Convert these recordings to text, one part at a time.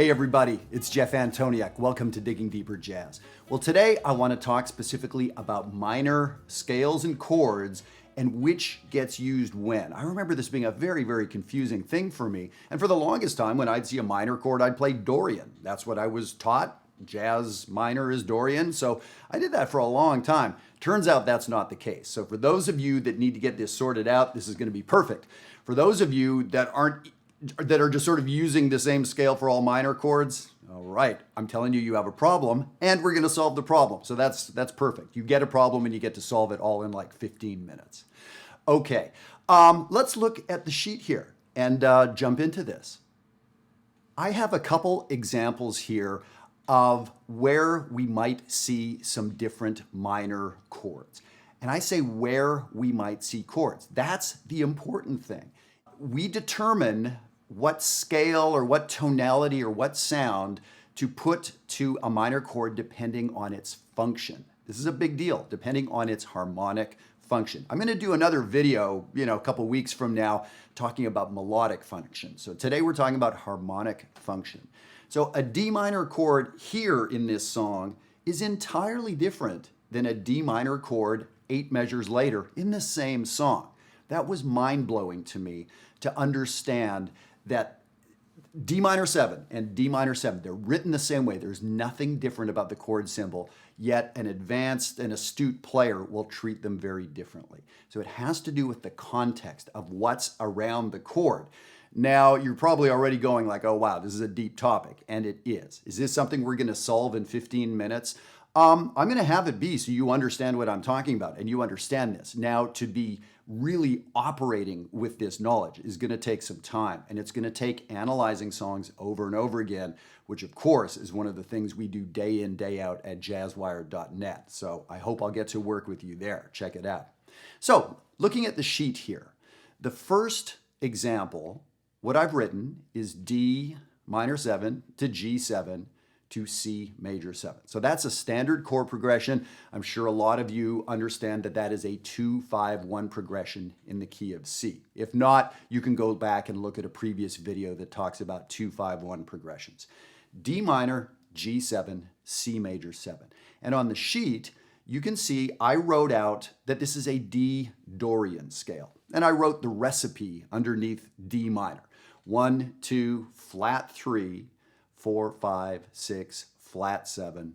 Hey everybody, it's Jeff Antoniuk. Welcome to Digging Deeper Jazz. Well, today I want to talk specifically about minor scales and chords and which gets used when. I remember this being a very, very confusing thing for me. And for the longest time, when I'd see a minor chord, I'd play Dorian. That's what I was taught. Jazz minor is Dorian. So I did that for a long time. Turns out that's not the case. So for those of you that need to get this sorted out, this is going to be perfect. For those of you that are just sort of using the same scale for all minor chords, all right, I'm telling you, you have a problem, and we're going to solve the problem. So that's perfect. You get a problem, and you get to solve it all in like 15 minutes. Okay, let's look at the sheet here and jump into this. I have a couple examples here of where we might see some different minor chords. And I say where we might see chords. That's the important thing. We determine what scale or what tonality or what sound to put to a minor chord depending on its function. This is a big deal, depending on its harmonic function. I'm going to do another video, a couple weeks from now, talking about melodic function. So today we're talking about harmonic function. So a D minor chord here in this song is entirely different than a D minor chord 8 measures later in the same song. That was mind-blowing to me to understand that D minor 7 and D minor 7, they're written the same way. There's nothing different about the chord symbol, yet an advanced and astute player will treat them very differently. So it has to do with the context of what's around the chord. Now, you're probably already going like, oh wow, this is a deep topic, and it is. Is this something we're gonna solve in 15 minutes? I'm gonna have it be so you understand what I'm talking about and you understand this. Now, to be really operating with this knowledge is gonna take some time, and it's gonna take analyzing songs over and over again, which of course is one of the things we do day in, day out at jazzwire.net. So I hope I'll get to work with you there. Check it out. So looking at the sheet here, the first example, what I've written is D minor 7 to G7 to C major 7. So that's a standard chord progression. I'm sure a lot of you understand that that is a 2-5-1 progression in the key of C. If not, you can go back and look at a previous video that talks about 2-5-1 progressions. D minor, G7, C major 7. And on the sheet, you can see I wrote out that this is a D Dorian scale. And I wrote the recipe underneath D minor. 1, 2, flat 3, 4, 5, 6, flat 7,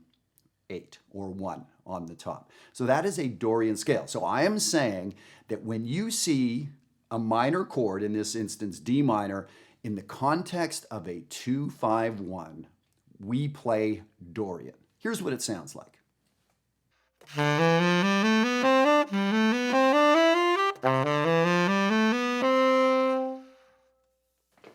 8, or 1 on the top. So that is a Dorian scale. So I am saying that when you see a minor chord, in this instance D minor, in the context of a 2-5-1, we play Dorian. Here's what it sounds like.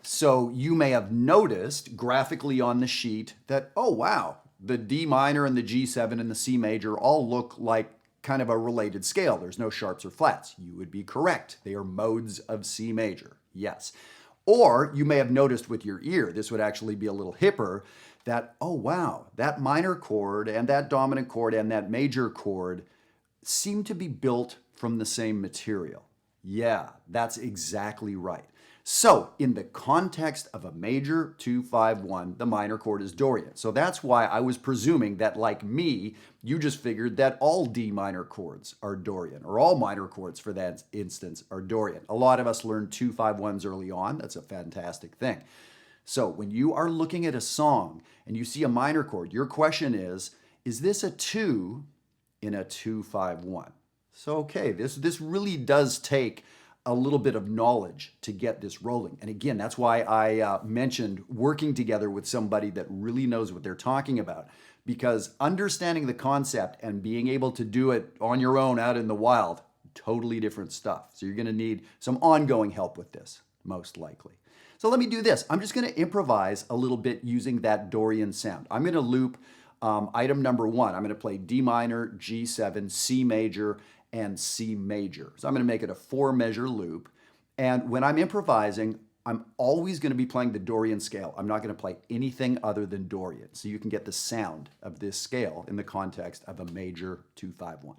So you may have noticed graphically on the sheet that, oh wow, the D minor and the G7 and the C major all look like kind of a related scale. There's no sharps or flats. You would be correct. They are modes of C major, yes. Or you may have noticed with your ear, this would actually be a little hipper, that, oh wow, that minor chord and that dominant chord and that major chord seem to be built from the same material. Yeah, that's exactly right. So in the context of a major 2-5-1, the minor chord is Dorian. So that's why I was presuming that, like me, you just figured that all D minor chords are Dorian, or all minor chords for that instance are Dorian. A lot of us learned 2-5-1s early on. That's a fantastic thing. So when you are looking at a song and you see a minor chord, your question is this a 2 in a 2-5-1? So okay, this really does take a little bit of knowledge to get this rolling. And again, that's why I mentioned working together with somebody that really knows what they're talking about, because understanding the concept and being able to do it on your own out in the wild, totally different stuff. So you're gonna need some ongoing help with this, most likely. So let me do this. I'm just gonna improvise a little bit using that Dorian sound. I'm gonna loop item number 1. I'm gonna play D minor, G7, C major, and C major. So I'm going to make it a 4-measure loop. And when I'm improvising, I'm always going to be playing the Dorian scale. I'm not going to play anything other than Dorian. So you can get the sound of this scale in the context of a major 2-5-1.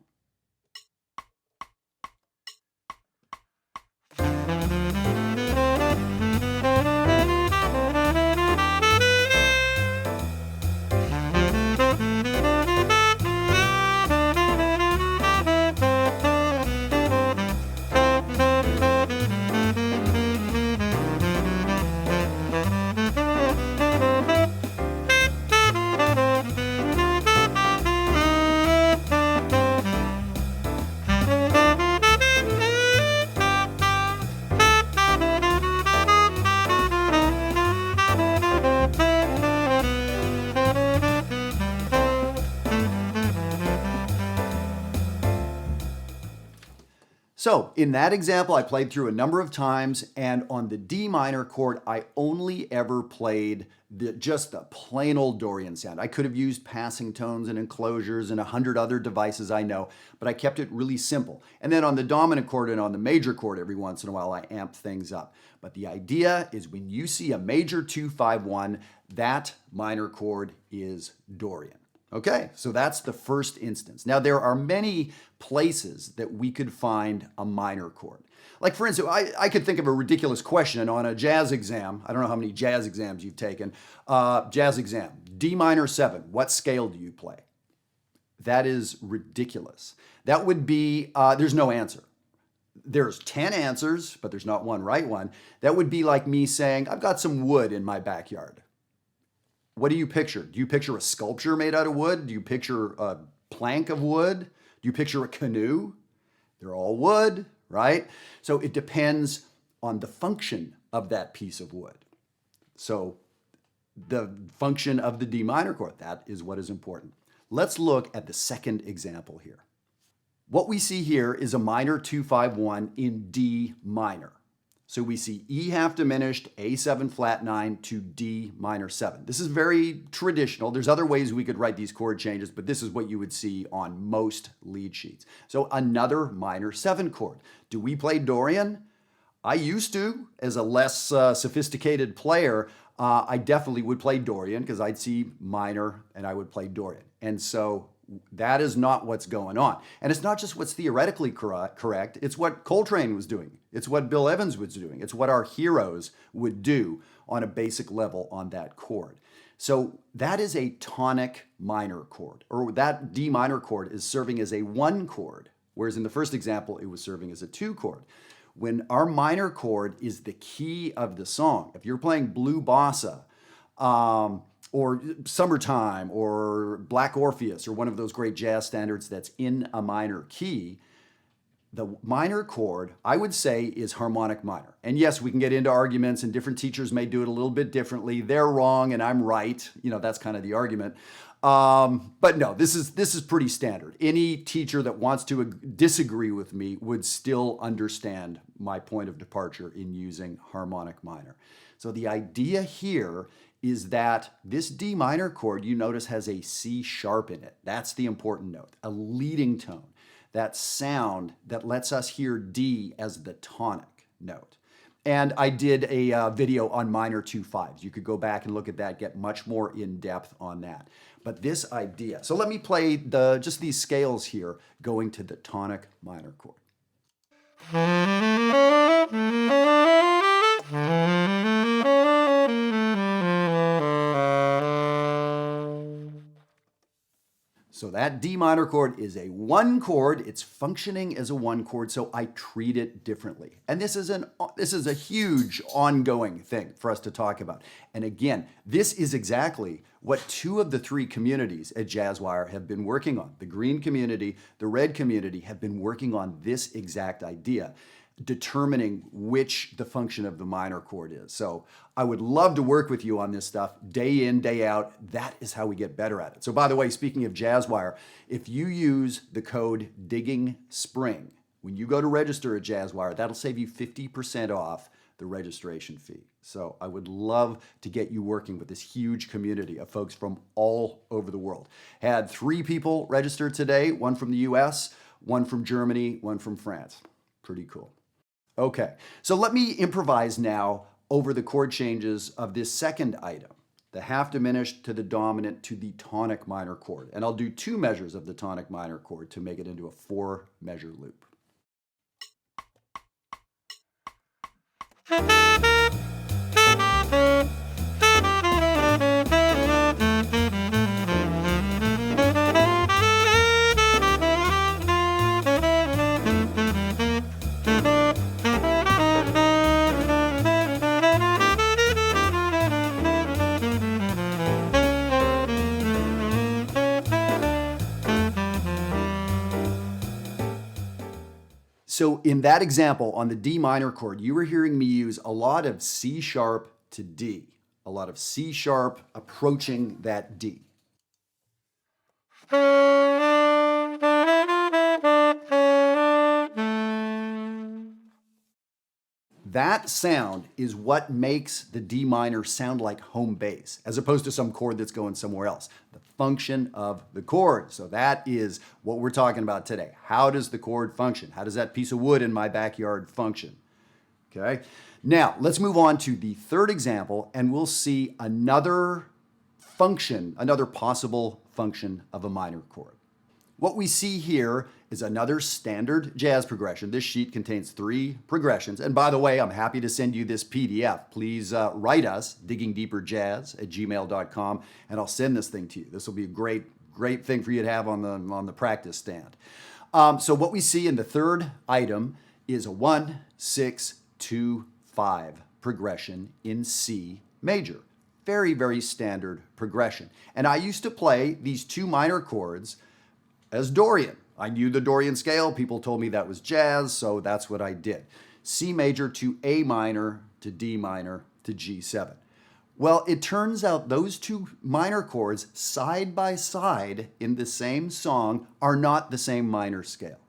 So in that example, I played through a number of times, and on the D minor chord, I only ever played just the plain old Dorian sound. I could have used passing tones and enclosures and 100 other devices I know, but I kept it really simple. And then on the dominant chord and on the major chord, every once in a while, I amp things up. But the idea is when you see a major 2-5-1, that minor chord is Dorian. Okay, so that's the first instance. Now, there are many places that we could find a minor chord. Like, for instance, I could think of a ridiculous question on a jazz exam. I don't know how many jazz exams you've taken. Jazz exam, D minor 7, what scale do you play? That is ridiculous. That would be, there's no answer. There's 10 answers, but there's not one right one. That would be like me saying, I've got some wood in my backyard. What do you picture? Do you picture a sculpture made out of wood? Do you picture a plank of wood? Do you picture a canoe? They're all wood, right? So it depends on the function of that piece of wood. So the function of the D minor chord, that is what is important. Let's look at the second example here. What we see here is a minor 2-5-1 in D minor. So we see E half diminished, A7 flat 9 to D minor 7. This is very traditional. There's other ways we could write these chord changes, but this is what you would see on most lead sheets. So another minor 7 chord. Do we play Dorian? I used to, as a less sophisticated player. I definitely would play Dorian because I'd see minor and I would play Dorian. And so that is not what's going on. And it's not just what's theoretically correct. It's what Coltrane was doing. It's what Bill Evans was doing. It's what our heroes would do on a basic level on that chord. So that is a tonic minor chord, or that D minor chord is serving as a 1 chord, whereas in the first example, it was serving as a 2 chord. When our minor chord is the key of the song, if you're playing Blue Bossa, or Summertime, or Black Orpheus, or one of those great jazz standards that's in a minor key, the minor chord, I would say, is harmonic minor. And yes, we can get into arguments, and different teachers may do it a little bit differently. They're wrong, and I'm right. You know, that's kind of the argument. But no, this is pretty standard. Any teacher that wants to disagree with me would still understand my point of departure in using harmonic minor. So the idea here is that this D minor chord, you notice, has a C sharp in it. That's the important note, a leading tone, that sound that lets us hear D as the tonic note. And I did a video on minor 2-5s. You could go back and look at that, get much more in depth on that. But this idea, so let me play just these scales here going to the tonic minor chord. So that D minor chord is a 1 chord. It's functioning as a 1 chord, so I treat it differently. And this is a huge ongoing thing for us to talk about. And again, this is exactly what 2 of the 3 communities at Jazzwire have been working on. The green community, the red community have been working on this exact idea, determining which the function of the minor chord is. So I would love to work with you on this stuff day in, day out. That is how we get better at it. So by the way, speaking of Jazzwire, if you use the code DiggingSpring, when you go to register at Jazzwire, that'll save you 50% off the registration fee. So I would love to get you working with this huge community of folks from all over the world. Had 3 people register today, 1 from the US, 1 from Germany, 1 from France. Pretty cool. Okay, so let me improvise now over the chord changes of this second item, the half diminished to the dominant to the tonic minor chord. And I'll do 2 measures of the tonic minor chord to make it into a 4-measure loop. So in that example on the D minor chord, you were hearing me use a lot of C sharp to D, a lot of C sharp approaching that D. That sound is what makes the D minor sound like home base, as opposed to some chord that's going somewhere else. The function of the chord. So that is what we're talking about today. How does the chord function? How does that piece of wood in my backyard function? Okay. Now, let's move on to the third example, and we'll see another function, another possible function of a minor chord. What we see here is another standard jazz progression. This sheet contains 3 progressions. And by the way, I'm happy to send you this PDF. Please write us, diggingdeeperjazz@gmail.com, and I'll send this thing to you. This will be a great thing for you to have on the practice stand. So what we see in the third item is a 1, 6, 2, 5 progression in C major. Very, very standard progression. And I used to play these 2 minor chords as Dorian. I knew the Dorian scale. People told me that was jazz, so that's what I did. C major to A minor to D minor to G7. Well, it turns out those 2 minor chords side by side in the same song are not the same minor scale.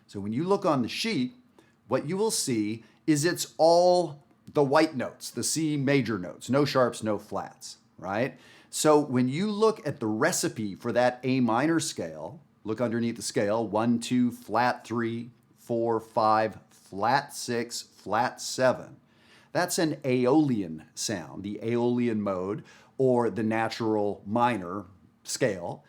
So when you look on the sheet, what you will see is it's all the white notes, the C major notes, no sharps, no flats, right? So when you look at the recipe for that A minor scale, look underneath the scale, 1, 2, flat 3, 4, 5, flat 6, flat 7. That's an Aeolian sound, the Aeolian mode, or the natural minor scale.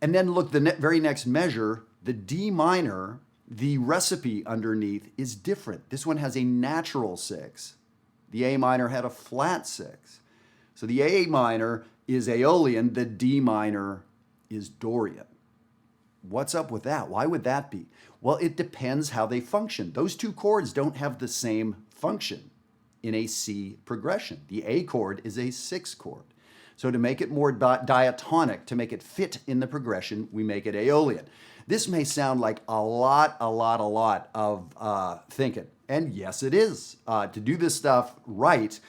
And then look, the very next measure, the D minor, the recipe underneath is different. This one has a natural 6. The A minor had a flat 6. So the A minor is Aeolian, the D minor is Dorian. What's up with that? Why would that be? Well, it depends how they function. Those 2 chords don't have the same function in a C progression. The A chord is a 6 chord. So to make it more diatonic, to make it fit in the progression, we make it Aeolian. This may sound like a lot of thinking. And yes, it is. To do this stuff right,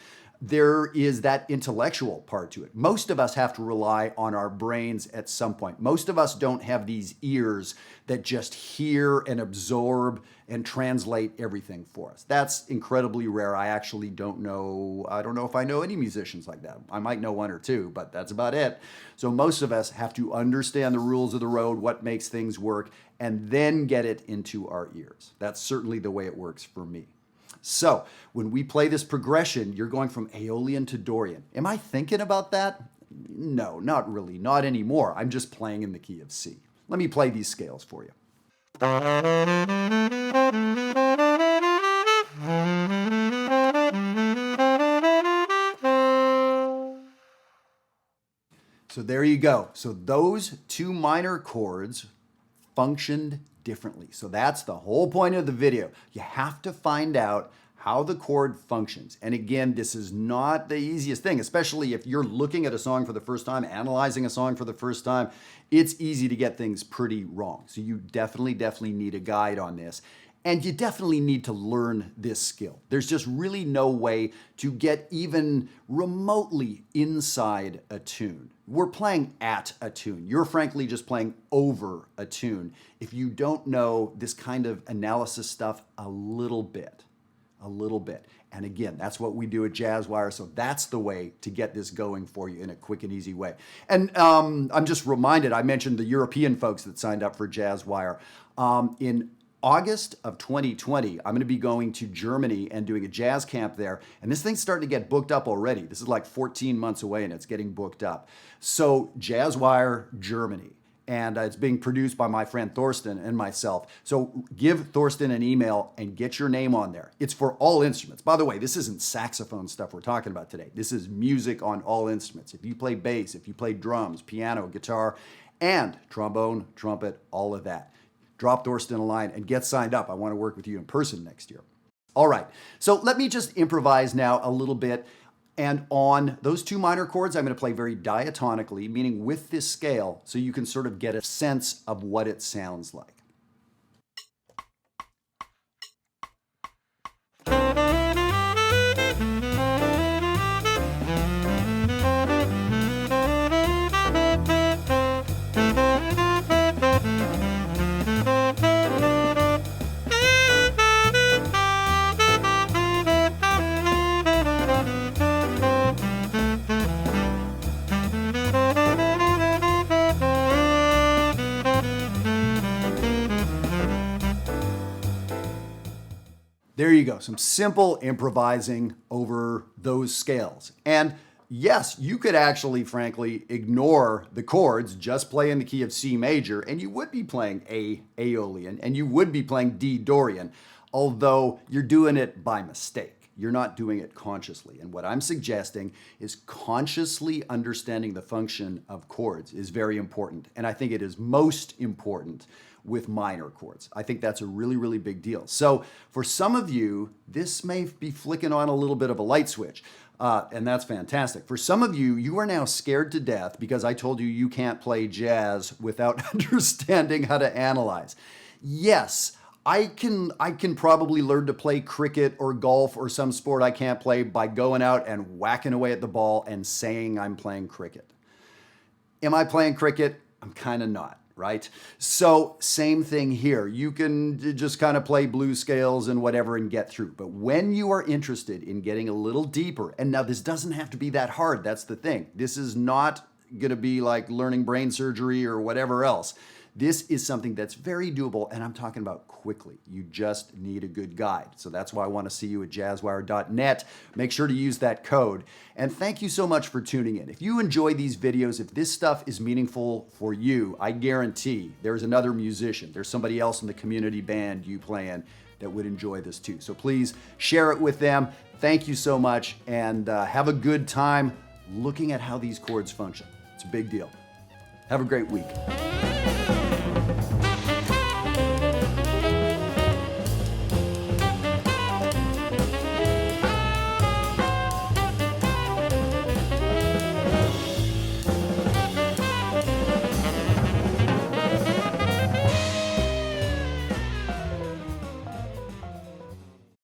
there is that intellectual part to it. Most of us have to rely on our brains at some point. Most of us don't have these ears that just hear and absorb and translate everything for us. That's incredibly rare. I actually don't know if I know any musicians like that. I might know 1 or 2, but that's about it. So most of us have to understand the rules of the road, what makes things work, and then get it into our ears. That's certainly the way it works for me. So when we play this progression, you're going from Aeolian to Dorian. Am I thinking about that? No, not really, not anymore. I'm just playing in the key of C. Let me play these scales for you. So there you go. So those 2 minor chords functioned differently. So that's the whole point of the video. You have to find out how the chord functions. And again, this is not the easiest thing, especially if you're looking at a song for the first time, analyzing a song for the first time. It's easy to get things pretty wrong. So you definitely need a guide on this. And you definitely need to learn this skill. There's just really no way to get even remotely inside a tune. We're playing at a tune. You're frankly just playing over a tune if you don't know this kind of analysis stuff a little bit. And again, that's what we do at Jazzwire, so that's the way to get this going for you in a quick and easy way. And I'm just reminded, I mentioned the European folks that signed up for Jazzwire. In August of 2020, I'm going to be going to Germany and doing a jazz camp there. And this thing's starting to get booked up already. This is like 14 months away and it's getting booked up. So Jazzwire Germany. And it's being produced by my friend Thorsten and myself. So give Thorsten an email and get your name on there. It's for all instruments. By the way, this isn't saxophone stuff we're talking about today. This is music on all instruments. If you play bass, if you play drums, piano, guitar, and trombone, trumpet, all of that. Drop Thorsten a line and get signed up. I want to work with you in person next year. All right, so let me just improvise now a little bit. And on those 2 minor chords, I'm going to play very diatonically, meaning with this scale, so you can sort of get a sense of what it sounds like. There you go, some simple improvising over those scales. And yes, you could actually, frankly, ignore the chords, just play in the key of C major, and you would be playing A Aeolian, and you would be playing D Dorian, although you're doing it by mistake. You're not doing it consciously. And what I'm suggesting is consciously understanding the function of chords is very important. And I think it is most important with minor chords. I think that's a really, really big deal. So for some of you, this may be flicking on a little bit of a light switch. And that's fantastic. For some of you, you are now scared to death because I told you you can't play jazz without understanding how to analyze. Yes, I can probably learn to play cricket or golf or some sport I can't play by going out and whacking away at the ball and saying I'm playing cricket. Am I playing cricket? I'm kind of not, right? So same thing here. You can just kind of play blues scales and whatever and get through. But when you are interested in getting a little deeper, and now this doesn't have to be that hard, that's the thing. This is not going to be like learning brain surgery or whatever else. This is something that's very doable, and I'm talking about quickly. You just need a good guide. So that's why I want to see you at jazzwire.net. Make sure to use that code. And thank you so much for tuning in. If you enjoy these videos, if this stuff is meaningful for you, I guarantee there's another musician, there's somebody else in the community band you play in that would enjoy this too. So please share it with them. Thank you so much, and have a good time looking at how these chords function. It's a big deal. Have a great week.